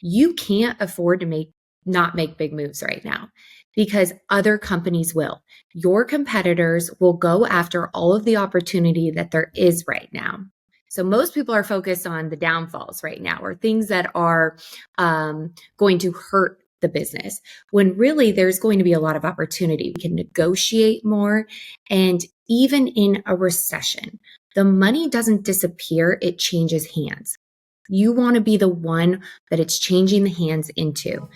you can't afford to not make big moves right now because other companies will. Your competitors will go after all of the opportunity that there is right now. So most people are focused on the downfalls right now or things that are going to hurt the business, when really there's going to be a lot of opportunity. We can negotiate more. And even in a recession, the money doesn't disappear, it changes hands. You want to be the one that it's changing the hands into.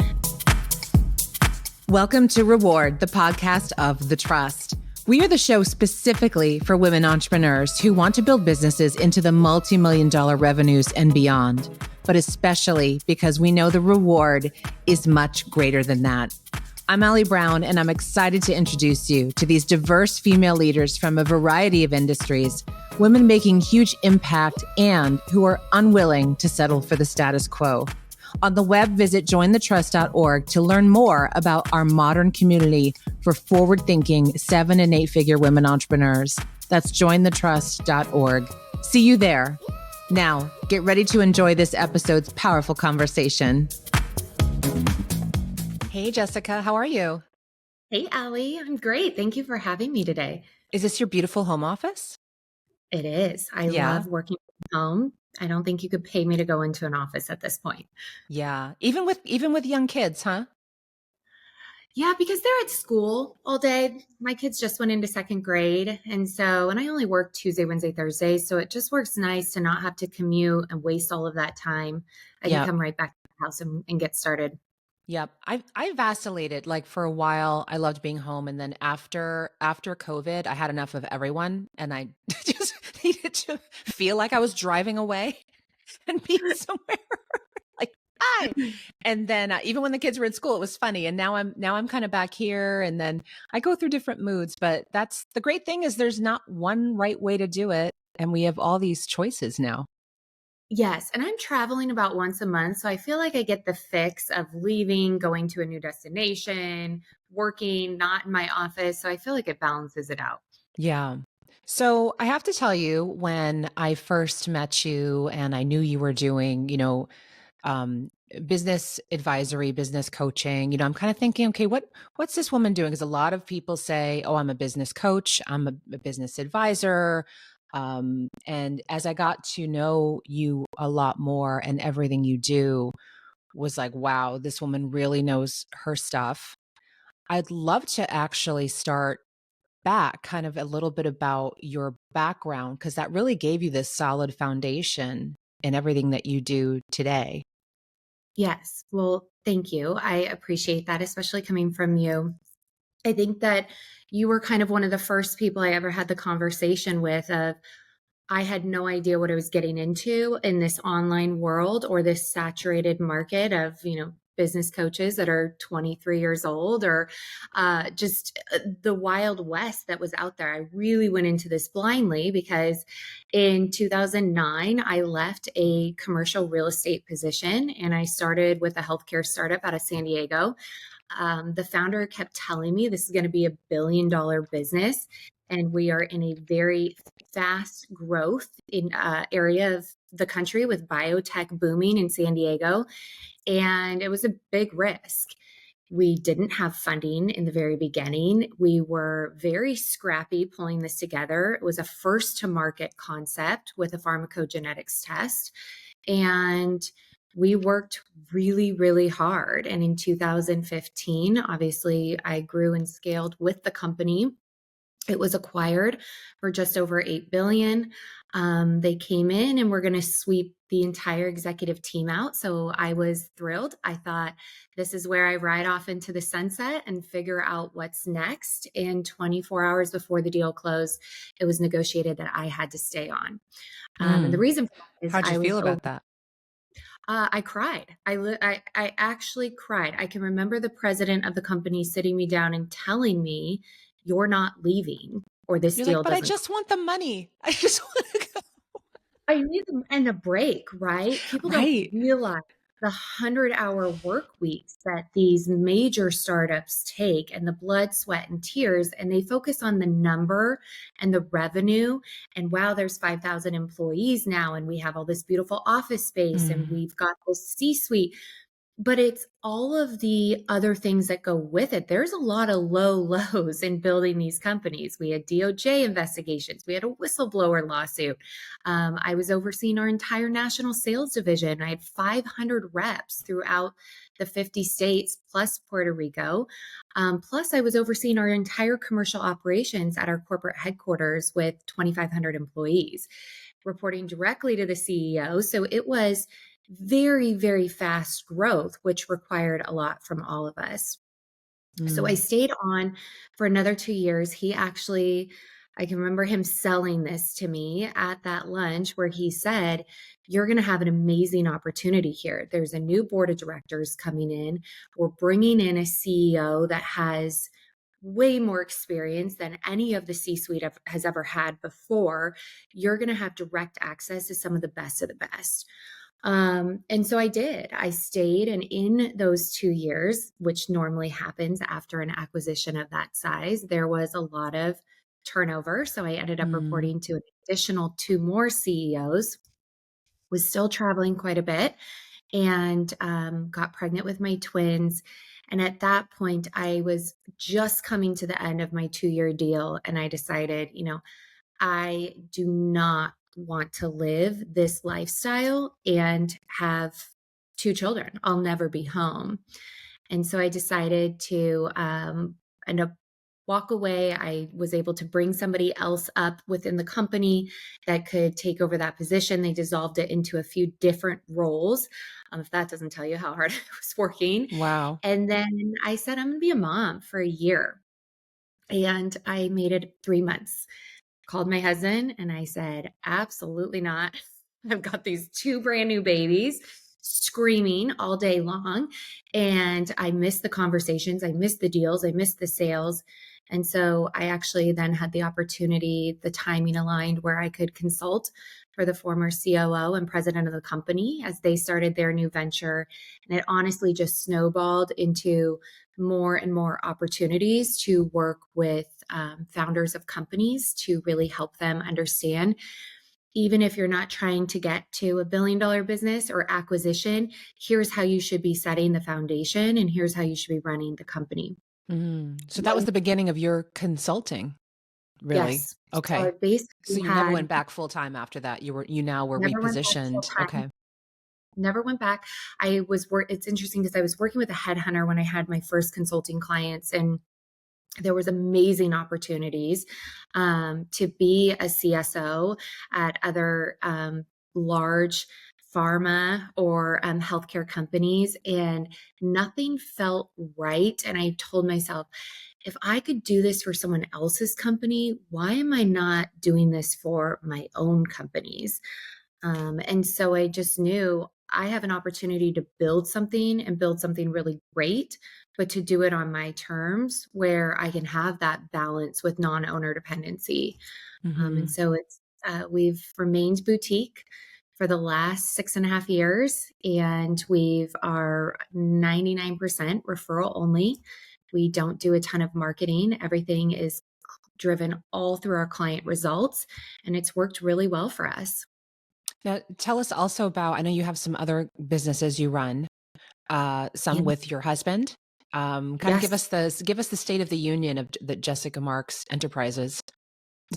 Welcome to Reward, the podcast of The Trust. We are the show specifically for women entrepreneurs who want to build businesses into the multi-million-dollar revenues and beyond, but especially because we know the reward is much greater than that. I'm Allie Brown, and I'm excited to introduce you to these diverse female leaders from a variety of industries, women making huge impact and who are unwilling to settle for the status quo. On the web, visit jointhetrust.org to learn more about our modern community for forward-thinking 7- and 8-figure women entrepreneurs. That's jointhetrust.org. See you there. Now, get ready to enjoy this episode's powerful conversation. Hey, Jessica, how are you? Hey, Allie, I'm great. Thank you for having me today. Is this your beautiful home office? It is. I love working from home. I don't think you could pay me to go into an office at this point. Yeah. Even with young kids, huh? Yeah, because they're at school all day. My kids just went into second grade. And I only work Tuesday, Wednesday, Thursday. So it just works nice to not have to commute and waste all of that time. I can come right back to the house and get started. Yep. I vacillated like for a while. I loved being home. And then after COVID, I had enough of everyone and I just needed to feel like I was driving away and being somewhere like, hi. And then even when the kids were at school, it was funny. And now I'm kind of back here and then I go through different moods, but that's the great thing is there's not one right way to do it. And we have all these choices now. Yes. And I'm traveling about once a month. So I feel like I get the fix of leaving, going to a new destination, working, not in my office. So I feel like it balances it out. Yeah. So I have to tell you, when I first met you and I knew you were doing, business advisory, business coaching, I'm kind of thinking, okay, what's this woman doing? Because a lot of people say, oh, I'm a business coach, I'm a business advisor. And as I got to know you a lot more and everything you do was like, wow, this woman really knows her stuff. I'd love to actually start back kind of a little bit about your background, because that really gave you this solid foundation in everything that you do today. Yes. Well, thank you. I appreciate that, especially coming from you. I think that you were kind of one of the first people I ever had the conversation with of, I had no idea what I was getting into in this online world or this saturated market of, business coaches that are 23 years old or just the wild west that was out there. I really went into this blindly because in 2009, I left a commercial real estate position and I started with a healthcare startup out of San Diego. The founder kept telling me this is going to be $1 billion business. And we are in a very fast growth in area of the country with biotech booming in San Diego. And it was a big risk. We didn't have funding in the very beginning. We were very scrappy pulling this together. It was a first to market concept with a pharmacogenetics test. And we worked really, really hard. And in 2015, obviously, I grew and scaled with the company. It was acquired for just over $8 billion. They came in and we're going to sweep the entire executive team out. So I was thrilled. I thought this is where I ride off into the sunset and figure out what's next. And 24 hours before the deal closed, it was negotiated that I had to stay on. And the reason for that is how'd you feel about that? I cried. I actually cried. I can remember the president of the company sitting me down and telling me, "You're not leaving, or this You're deal like, but doesn't." I just want the money. I just want to go. I need them and a break, right? People don't Right. realize the 100-hour work weeks that these major startups take and the blood, sweat, and tears, and they focus on the number and the revenue. And wow, there's 5,000 employees now, and we have all this beautiful office space, and Mm, we've got this C-suite. But it's all of the other things that go with it. There's a lot of low lows in building these companies. We had DOJ investigations. We had a whistleblower lawsuit. I was overseeing our entire national sales division. I had 500 reps throughout the 50 states plus Puerto Rico. Plus, I was overseeing our entire commercial operations at our corporate headquarters with 2,500 employees, reporting directly to the CEO. So it was very, very fast growth, which required a lot from all of us. So I mm, stayed on for another 2 years. He actually, I can remember him selling this to me at that lunch where he said, "You're going to have an amazing opportunity here. There's a new board of directors coming in. We're bringing in a CEO that has way more experience than any of the C suite has ever had before. You're going to have direct access to some of the best." And so I did. I stayed, and in those 2 years, which normally happens after an acquisition of that size, there was a lot of turnover. So I ended up mm. reporting to an additional two more CEOs, was still traveling quite a bit, and got pregnant with my twins. And at that point, I was just coming to the end of my 2 year deal. And I decided, I do not want to live this lifestyle and have two children. I'll never be home. And so I decided to end up walk away. I was able to bring somebody else up within the company that could take over that position. They dissolved it into a few different roles. If that doesn't tell you how hard I was working. Wow. And then I said, I'm going to be a mom for a year. And I made it 3 months. Called my husband and I said, absolutely not. I've got these two brand new babies screaming all day long. And I missed the conversations. I missed the deals. I missed the sales. And so I actually then had the opportunity, the timing aligned where I could consult for the former COO and president of the company as they started their new venture. And it honestly just snowballed into more and more opportunities to work with founders of companies to really help them understand, even if you're not trying to get to $1 billion business or acquisition, here's how you should be setting the foundation and here's how you should be running the company. So that was the beginning of your consulting, really? Yes. So I Okay. basically So you never had went back full time after that. You now were never went back full repositioned. time. Okay. Never went back. It's interesting because I was working with a headhunter when I had my first consulting clients, and there was amazing opportunities to be a CSO at other large pharma or healthcare companies, and nothing felt right. And I told myself, if I could do this for someone else's company, why am I not doing this for my own companies? And so I just knew I have an opportunity to build something and build something really great, but to do it on my terms where I can have that balance with non-owner dependency. And Hmm. so we've remained boutique for the last 6.5 years, and we've are 99% referral only. We don't do a ton of marketing. Everything is driven all through our client results, and it's worked really well for us. Now, tell us also about, I know you have some other businesses you run, Yeah. some with your husband. Kind of Yes. give us the state of the union of the Jessica Marks Enterprises.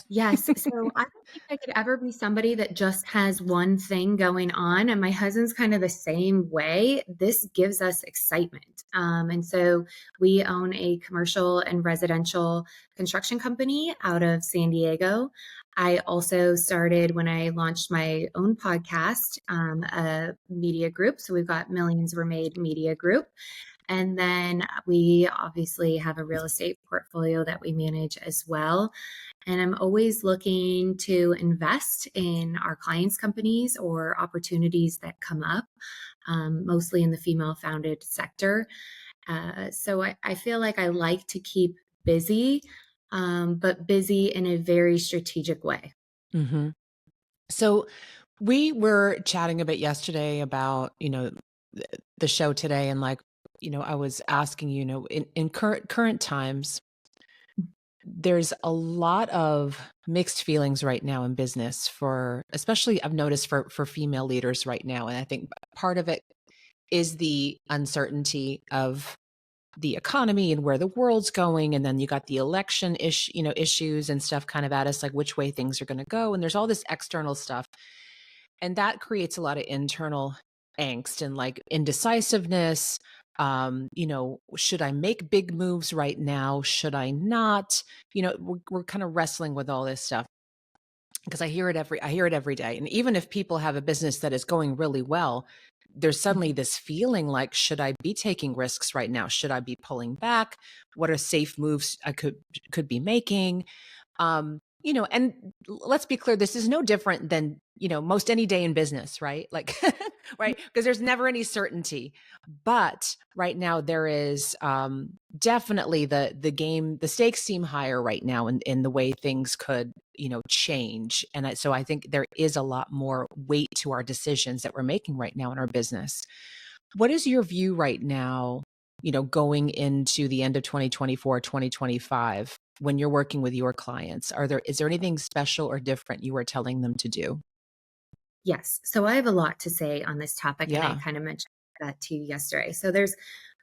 Yes. So I don't think I could ever be somebody that just has one thing going on. And my husband's kind of the same way. This gives us excitement. And so we own a commercial and residential construction company out of San Diego. I also started when I launched my own podcast, a media group. So we've got Millions Were Made Media Group. And then we obviously have a real estate portfolio that we manage as well. And I'm always looking to invest in our clients' companies or opportunities that come up, mostly in the female founded sector. So I feel like I like to keep busy, but busy in a very strategic way. Hmm. So we were chatting a bit yesterday about, the show today, and like, I was asking, in current times, there's a lot of mixed feelings right now in business for, especially I've noticed for female leaders right now. And I think part of it is the uncertainty of the economy and where the world's going. And then you got the election issues and stuff kind of at us, like which way things are going to go. And there's all this external stuff. And that creates a lot of internal angst and like indecisiveness. Should I make big moves right now? Should I not? We're kind of wrestling with all this stuff because I hear it every day. And even if people have a business that is going really well, there's suddenly this feeling like, should I be taking risks right now? Should I be pulling back? What are safe moves I could be making? And let's be clear, this is no different than, most any day in business, right? Like, right. Because there's never any certainty. But right now there is definitely the stakes seem higher right now in the way things could, change. And so I think there is a lot more weight to our decisions that we're making right now in our business. What is your view right now, going into the end of 2024, 2025, when you're working with your clients? Is there anything special or different you are telling them to do? Yes. So I have a lot to say on this topic, and I Yeah. kind of mentioned that to you yesterday. So there's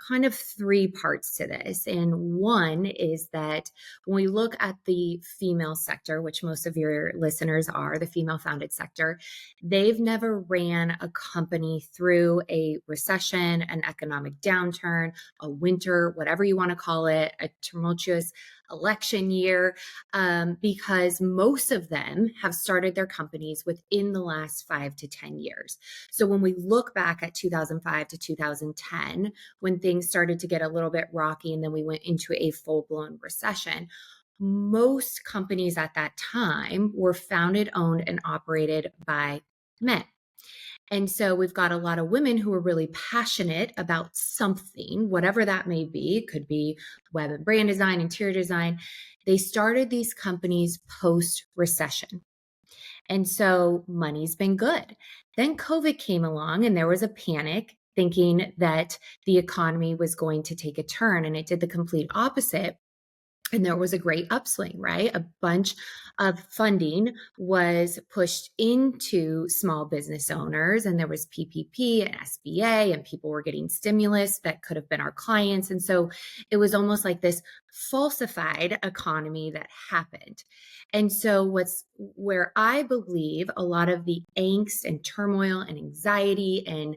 kind of three parts to this. And one is that when we look at the female sector, which most of your listeners are, the female founded sector, they've never ran a company through a recession, an economic downturn, a winter, whatever you want to call it, a tumultuous election year, because most of them have started their companies within the last 5 to 10 years. So when we look back at 2005 to 2010, when things started to get a little bit rocky and then we went into a full-blown recession, most companies at that time were founded, owned, and operated by men. And so we've got a lot of women who are really passionate about something, whatever that may be. It could be web and brand design, interior design. They started these companies post recession. And so money's been good. Then COVID came along and there was a panic thinking that the economy was going to take a turn, and it did the complete opposite. And there was a great upswing, right? A bunch of funding was pushed into small business owners, and there was PPP and SBA, and people were getting stimulus that could have been our clients. And so it was almost like this falsified economy that happened. And so where I believe a lot of the angst and turmoil and anxiety and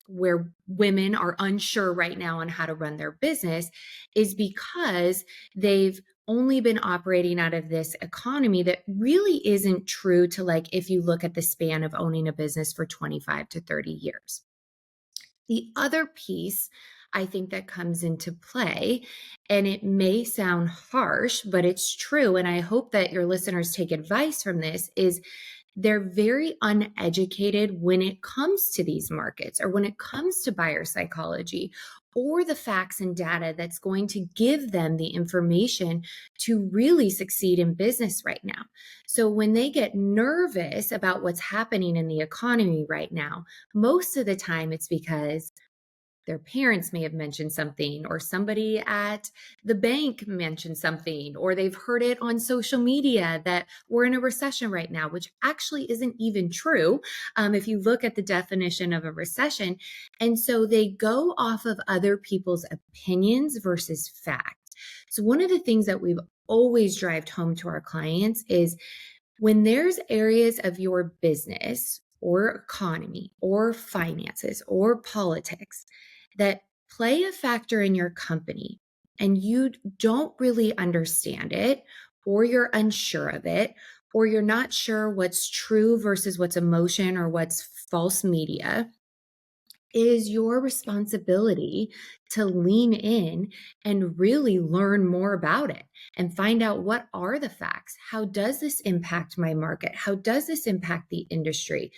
where women are unsure right now on how to run their business is because they've only been operating out of this economy that really isn't true to, like, if you look at the span of owning a business for 25 to 30 years. The other piece I think that comes into play, and it may sound harsh, but it's true, and I hope that your listeners take advice from this, is they're very uneducated when it comes to these markets, or when it comes to buyer psychology, or the facts and data that's going to give them the information to really succeed in business right now. So when they get nervous about what's happening in the economy right now, most of the time it's because their parents may have mentioned something, or somebody at the bank mentioned something, or they've heard it on social media that we're in a recession right now, which actually isn't even true if you look at the definition of a recession. And so they go off of other people's opinions versus fact. So one of the things that we've always drived home to our clients is when there's areas of your business or economy or finances or politics that play a factor in your company and you don't really understand it, or you're unsure of it, or you're not sure what's true versus what's emotion or what's false media, it is your responsibility to lean in and really learn more about it and find out, what are the facts? How does this impact my market? How does this impact the industry?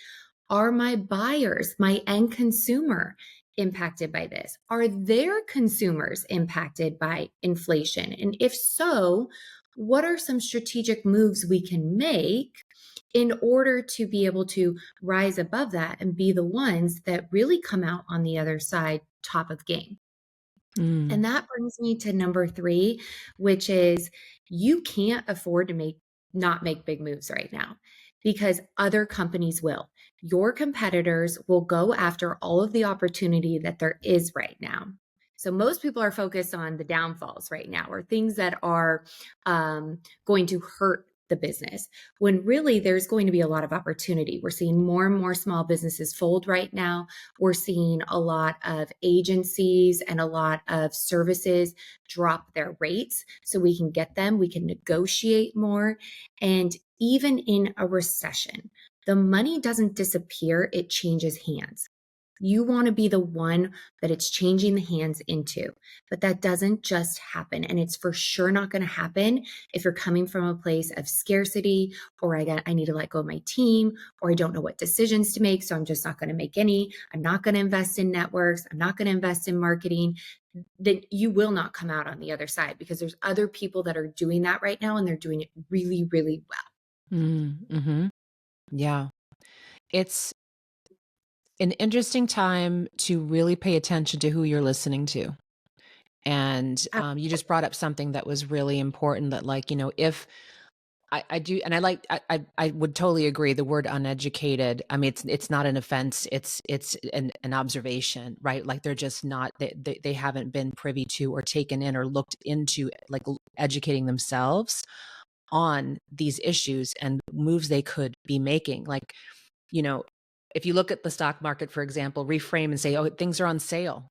Are my buyers, my end consumer, impacted by this? Are their consumers impacted by inflation? And if so, what are some strategic moves we can make in order to be able to rise above that and be the ones that really come out on the other side top of game. Mm. And that brings me to number 3, which is you can't afford to not make big moves right now because other companies will. Your competitors will go after all of the opportunity that there is right now. So most people are focused on the downfalls right now or things that are going to hurt the business when really there's going to be a lot of opportunity. We're seeing more and more small businesses fold right now. We're seeing a lot of agencies and a lot of services drop their rates so we can get them, we can negotiate more. And even in a recession, the money doesn't disappear, it changes hands. You want to be the one that it's changing the hands into, but that doesn't just happen. And it's for sure not going to happen if you're coming from a place of scarcity, or I need to let go of my team, or I don't know what decisions to make. So I'm just not going to make any. I'm not going to invest in networks. I'm not going to invest in marketing. Then you will not come out on the other side because there's other people that are doing that right now and they're doing it really, really well. Mm-hmm. Yeah. It's an interesting time to really pay attention to who you're listening to. And you just brought up something that was really important that, like, if I do, and I would totally agree. The word uneducated, I mean, it's not an offense. It's an observation, right? Like they're just not, they haven't been privy to or taken in or looked into like educating themselves on these issues and moves they could be making. Like, if you look at the stock market, for example, reframe and say, oh, things are on sale.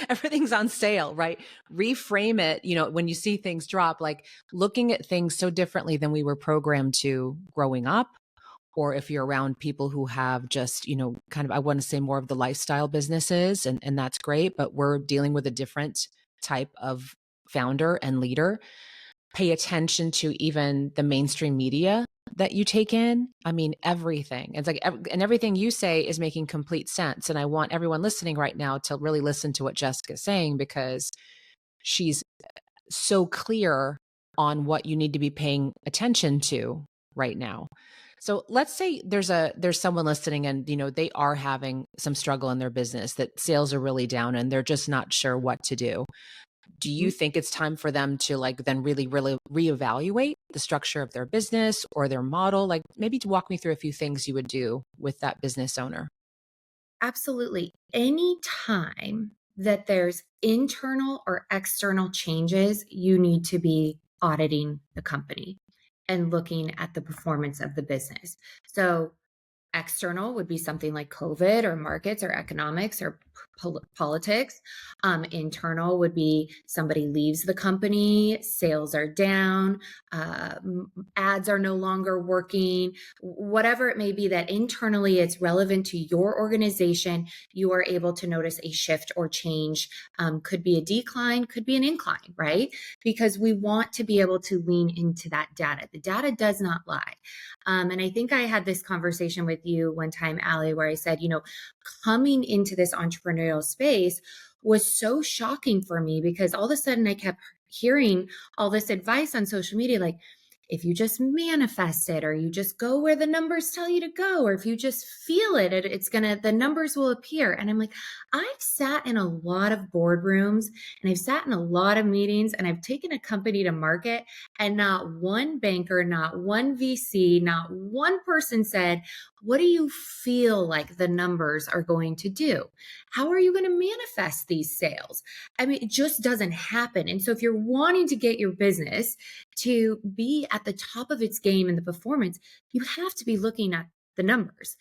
Everything's on sale, right? Reframe it, when you see things drop, like looking at things so differently than we were programmed to growing up. Or if you're around people who have just, kind of, I want to say more of the lifestyle businesses, and that's great, but we're dealing with a different type of founder and leader. Pay attention to even the mainstream media that you take in. I mean, everything. It's like, and everything you say is making complete sense. And I want everyone listening right now to really listen to what Jessica's saying, because she's so clear on what you need to be paying attention to right now. So let's say there's someone listening and, they are having some struggle in their business, that sales are really down and they're just not sure what to do. Do you think it's time for them to then really, really reevaluate the structure of their business or their model? Like maybe to walk me through a few things you would do with that business owner. Absolutely. Any time that there's internal or external changes, you need to be auditing the company and looking at the performance of the business. So external would be something like COVID or markets or economics or politics. Internal would be somebody leaves the company, sales are down, ads are no longer working, whatever it may be that internally it's relevant to your organization, you are able to notice a shift or change. Could be a decline, could be an incline, right? Because we want to be able to lean into that data. The data does not lie. And I think I had this conversation with you one time, Allie, where I said, coming into this entrepreneurial space was so shocking for me because all of a sudden I kept hearing all this advice on social media, like, if you just manifest it, or you just go where the numbers tell you to go, or if you just feel it, the numbers will appear. And I'm like, I've sat in a lot of boardrooms and I've sat in a lot of meetings and I've taken a company to market, and not one banker, not one VC, not one person said, what do you feel like the numbers are going to do? How are you going to manifest these sales? I mean, it just doesn't happen. And so if you're wanting to get your business to be at the top of its game in the performance, you have to be looking at the numbers.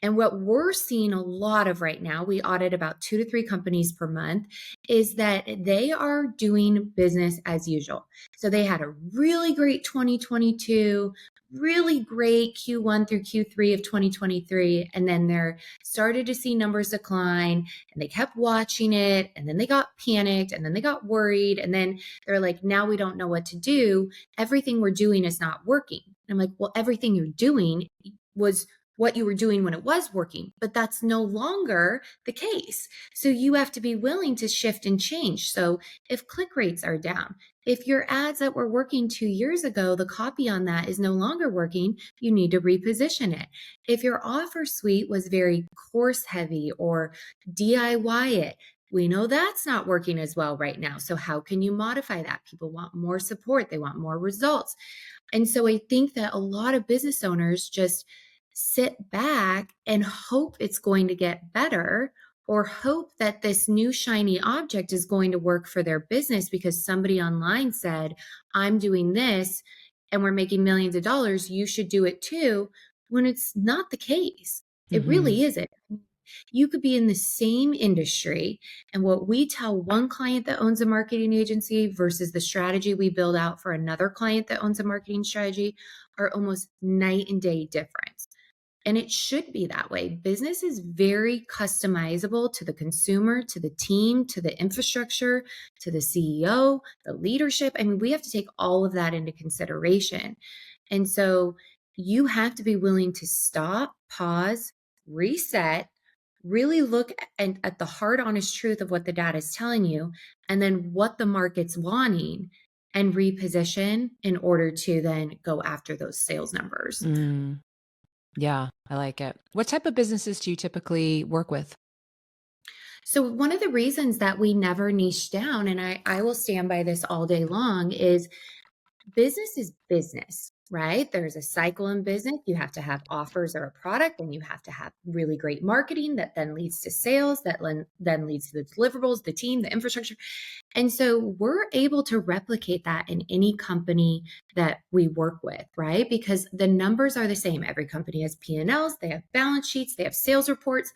And what we're seeing a lot of right now, we audit about 2 to 3 companies per month, is that they are doing business as usual. So they had a really great 2022, really great Q1 through Q3 of 2023. And then they're started to see numbers decline, and they kept watching it. And then they got panicked, and then they got worried. And then they're like, now we don't know what to do. Everything we're doing is not working. And I'm like, well, everything you're doing was what you were doing when it was working, but that's no longer the case. So you have to be willing to shift and change. So if click rates are down, if your ads that were working 2 years ago, the copy on that is no longer working, you need to reposition it. If your offer suite was very course heavy or DIY it, we know that's not working as well right now. So how can you modify that? People want more support. They want more results. And so I think that a lot of business owners just sit back and hope it's going to get better, or hope that this new shiny object is going to work for their business because somebody online said, I'm doing this and we're making millions of dollars. You should do it too, when it's not the case. It Mm-hmm. really isn't. You could be in the same industry, and what we tell one client that owns a marketing agency versus the strategy we build out for another client that owns a marketing strategy are almost night and day difference. And it should be that way. Business is very customizable to the consumer, to the team, to the infrastructure, to the CEO, the leadership. I mean, we have to take all of that into consideration. And so you have to be willing to stop, pause, reset, really look at the hard, honest truth of what the data is telling you, and then what the market's wanting, and reposition in order to then go after those sales numbers. Mm. Yeah, I like it. What type of businesses do you typically work with? So one of the reasons that we never niche down, and I will stand by this all day long, is business is business, right? There's a cycle in business. You have to have offers or a product, and you have to have really great marketing that then leads to sales, that then leads to the deliverables, the team, the infrastructure. And so we're able to replicate that in any company that we work with, right? Because the numbers are the same. Every company has P&Ls, they have balance sheets, they have sales reports.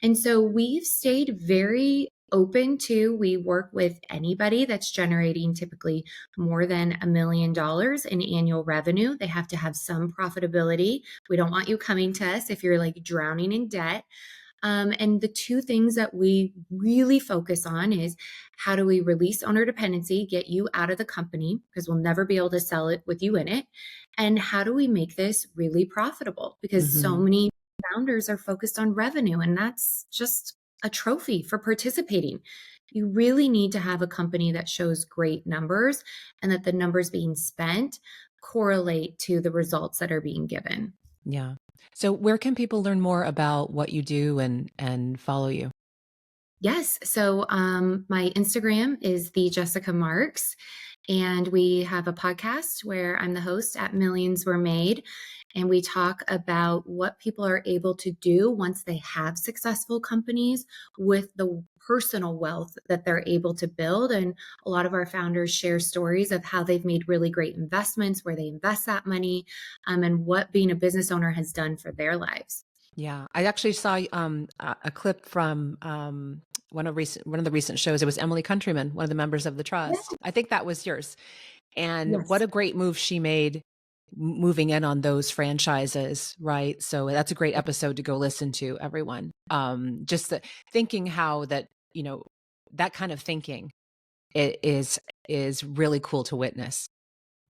And so we've stayed very open to, we work with anybody that's generating typically more than $1 million in annual revenue. They have to have some profitability. We don't want you coming to us if you're like drowning in debt. And the two things that we really focus on is, how do we release owner dependency, get you out of the company because we'll never be able to sell it with you in it? And how do we make this really profitable? Because so Mm-hmm. many founders are focused on revenue, and that's just a trophy for participating. You really need to have a company that shows great numbers, and that the numbers being spent correlate to the results that are being given. Yeah. So where can people learn more about what you do and follow you? Yes. So my Instagram is the Jessica Marx, and we have a podcast where I'm the host at Millions Were Made. And we talk about what people are able to do once they have successful companies with the personal wealth that they're able to build. And a lot of our founders share stories of how they've made really great investments, where they invest that money, and what being a business owner has done for their lives. Yeah, I actually saw a clip from one of the recent shows. It was Emily Countryman, one of the members of the Yeah. trust. I think that was yours. And what Yes. a great move she made, moving in on those franchises, right? So that's a great episode to go listen to, everyone. Just thinking how that, that kind of thinking is really cool to witness.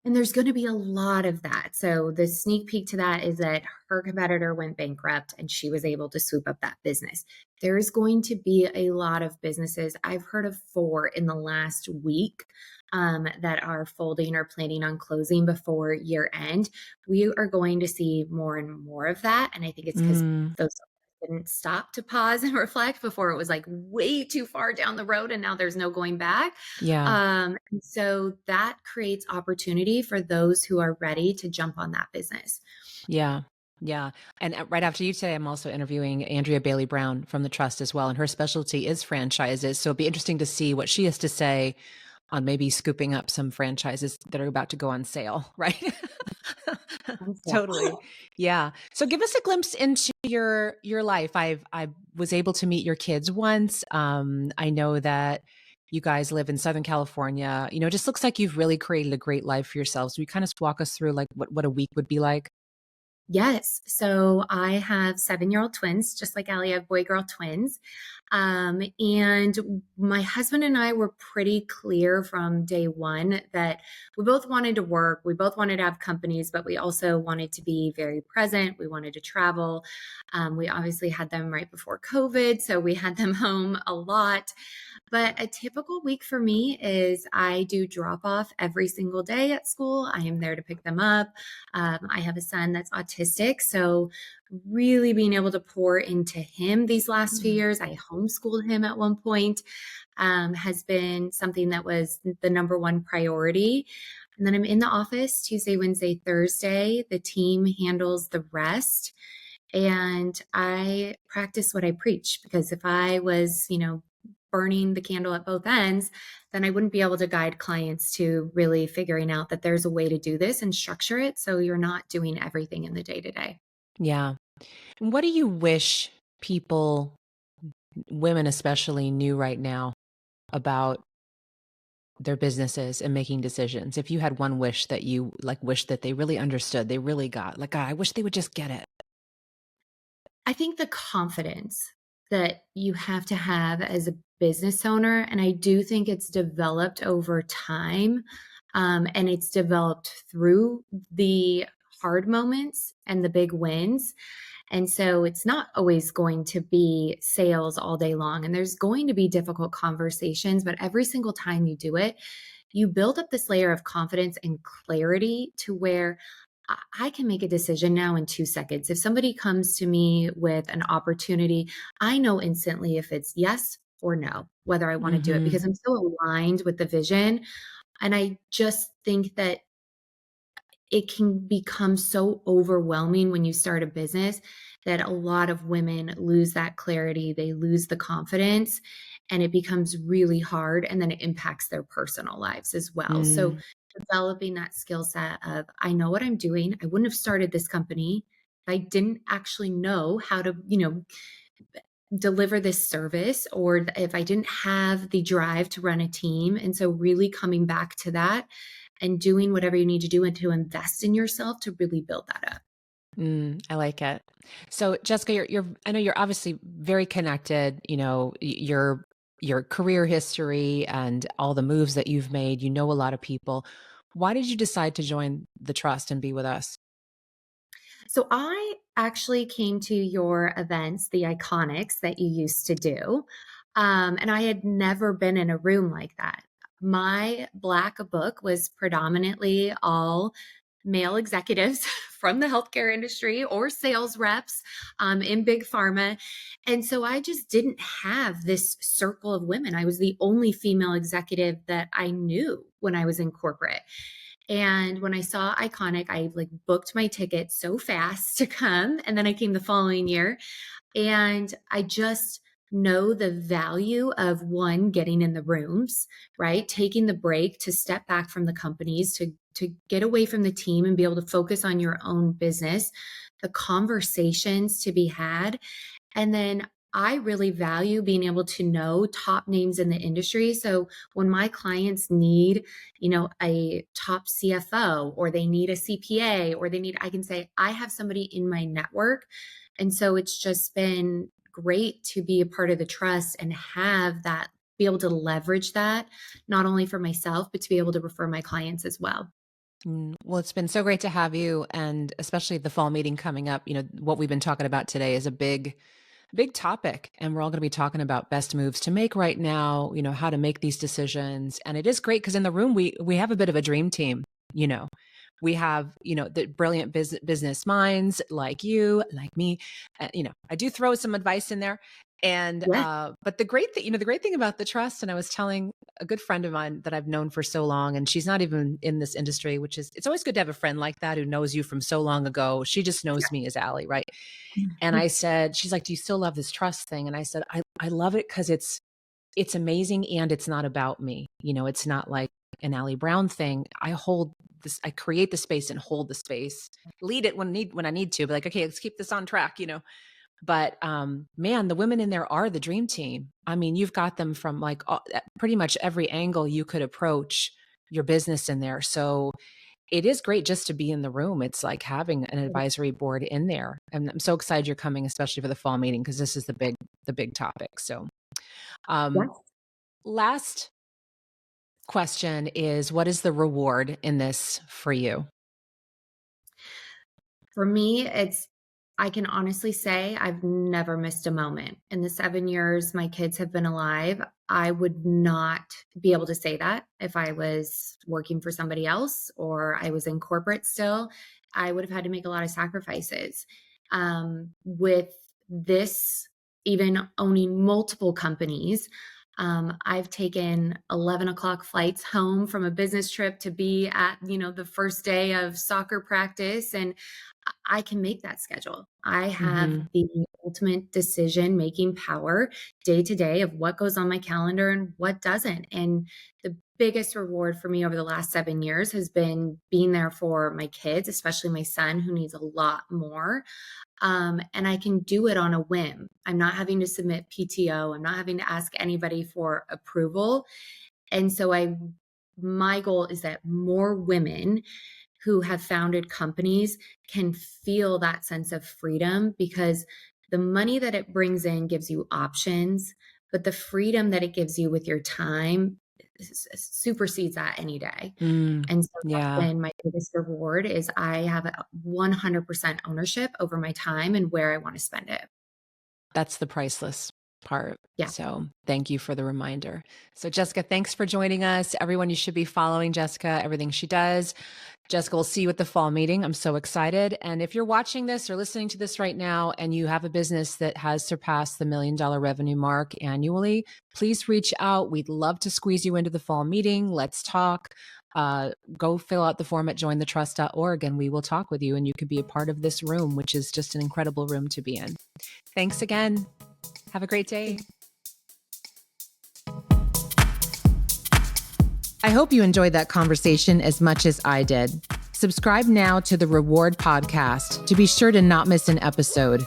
And there's going to be a lot of that. So the sneak peek to that is that her competitor went bankrupt and she was able to swoop up that business. There's going to be a lot of businesses. I've heard of 4 in the last week that are folding or planning on closing before year end. We are going to see more and more of that. And I think it's because Mm, those didn't stop to pause and reflect before it was like way too far down the road and now there's no going back. yeah. And so that creates opportunity for those who are ready to jump on that business. Yeah. Yeah. And right after you today, I'm also interviewing Andrea Bailey Brown from the Trust as well. And her specialty is franchises. So it'd be interesting to see what she has to say on maybe scooping up some franchises that are about to go on sale, right? Totally. Yeah. So give us a glimpse into your life. I was able to meet your kids once. I know that you guys live in Southern California. It just looks like you've really created a great life for yourselves. Will you kind of walk us through like what a week would be like? Yes. So I have 7-year-old twins, just like Allie, I have boy girl twins. And my husband and I were pretty clear from day one that we both wanted to work, we both wanted to have companies, but we also wanted to be very present. We wanted to travel. We obviously had them right before COVID, so we had them home a lot. But a typical week for me is I do drop off every single day at school. I am there to pick them up. I have a son that's autistic. So, really being able to pour into him these last few Mm. years, I homeschooled him at one point, has been something that was the number one priority. And then I'm in the office Tuesday, Wednesday, Thursday. The team handles the rest. And I practice what I preach because if I was, burning the candle at both ends, then I wouldn't be able to guide clients to really figuring out that there's a way to do this and structure it so you're not doing everything in the day to day. Yeah. And what do you wish people, women especially, knew right now about their businesses and making decisions? If you had one wish that you like, wish that they really understood, they really got, like, God, I wish they would just get it. I think the confidence that you have to have as a business owner, and I do think it's developed over time, and it's developed through the hard moments and the big wins. And so it's not always going to be sales all day long. And there's going to be difficult conversations, but every single time you do it, you build up this layer of confidence and clarity to where I can make a decision now in 2 seconds. If somebody comes to me with an opportunity, I know instantly if it's yes or no, whether I want to do it Hmm. because I'm so aligned with the vision. And I just think that it can become so overwhelming when you start a business that a lot of women lose that clarity, they lose the confidence, and it becomes really hard. And then it impacts their personal lives as well. So, Mm. developing that skill set of, I know what I'm doing. I wouldn't have started this company if I didn't actually know how to, deliver this service or if I didn't have the drive to run a team. And so, really coming back to that and doing whatever you need to do and to invest in yourself to really build that up. I like it. So, Jessica, I know you're obviously very connected. Your career history and all the moves that you've made. You know a lot of people. Why did you decide to join the trust and be with us? So I actually came to your events, the Iconics that you used to do. And I had never been in a room like that. My black book was predominantly all male executives from the healthcare industry or sales reps in big pharma. And so I just didn't have this circle of women. I was the only female executive that I knew when I was in corporate. And when I saw Iconic, I like booked my ticket so fast to come. And then I came the following year. And I just know the value of one, getting in the rooms, right? Taking the break to step back from the companies, to get away from the team and be able to focus on your own business, the conversations to be had. And then I really value being able to know top names in the industry. So when my clients need, a top CFO or they need a CPA or I can say, I have somebody in my network. And so it's just been great to be a part of the trust and have that, be able to leverage that, not only for myself, but to be able to refer my clients as well. Well, it's been so great to have you, and especially the fall meeting coming up. What we've been talking about today is a big topic, and we're all going to be talking about best moves to make right now, how to make these decisions. And it is great because in the room we have a bit of a dream team. you know we have the brilliant business minds like you, like me. I do throw some advice in there. And Yeah. but the great thing about the trust, and I was telling a good friend of mine that I've known for so long, and she's not even in this industry, which is, it's always good to have a friend like that who knows you from so long ago. She just knows me as Allie, right? And I said, she's like, do you still love this trust thing? And I said, I love it because it's amazing, and it's not about me. It's not like an Allie Brown thing. I create the space and hold the space, lead it when I need to, but like, okay, let's keep this on track. But man, the women in there are the dream team. I mean, you've got them from like pretty much every angle you could approach your business in there. So it is great just to be in the room. It's like having an advisory board in there. And I'm so excited you're coming, especially for the fall meeting, because this is the big topic. So Yes. Last question is, what is the reward in this for you? For me, I can honestly say I've never missed a moment. In the 7 years my kids have been alive, I would not be able to say that if I was working for somebody else or I was in corporate still. I would have had to make a lot of sacrifices. With this, even owning multiple companies, I've taken 11 o'clock flights home from a business trip to be at, the first day of soccer practice. And I can make that schedule. I have Mm-hmm. the ultimate decision making power day to day of what goes on my calendar and what doesn't. And the biggest reward for me over the last 7 years has been being there for my kids, especially my son, who needs a lot more. And I can do it on a whim. I'm not having to submit PTO. I'm not having to ask anybody for approval. And so my goal is that more women who have founded companies can feel that sense of freedom, because the money that it brings in gives you options, but the freedom that it gives you with your time supersedes that any day. And so that's Yeah, been my biggest reward is I have a 100% ownership over my time and where I want to spend it. that's the priceless part. Yeah. So thank you for the reminder. So Jessica, thanks for joining us. Everyone, you should be following Jessica, everything she does. Jessica, we'll see you at the fall meeting. I'm so excited. And if you're watching this or listening to this right now and you have a business that has surpassed the $1 million revenue mark annually, please reach out. We'd love to squeeze you into the fall meeting. Let's talk. Go fill out the form at jointhetrust.org and we will talk with you and you could be a part of this room, which is just an incredible room to be in. Thanks again. Have a great day. I hope you enjoyed that conversation as much as I did. Subscribe now to the Reward Podcast to be sure to not miss an episode.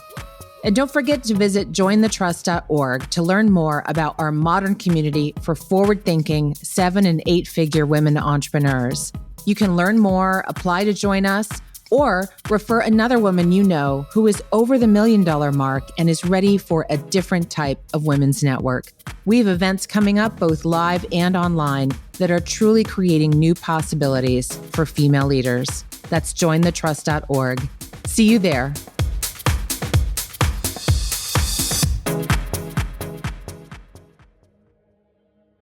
And don't forget to visit jointhetrust.org to learn more about our modern community for forward-thinking 7- and 8-figure women entrepreneurs. You can learn more, apply to join us, or refer another woman you know who is over the $1 million mark and is ready for a different type of women's network. We have events coming up both live and online that are truly creating new possibilities for female leaders. That's jointhetrust.org. See you there.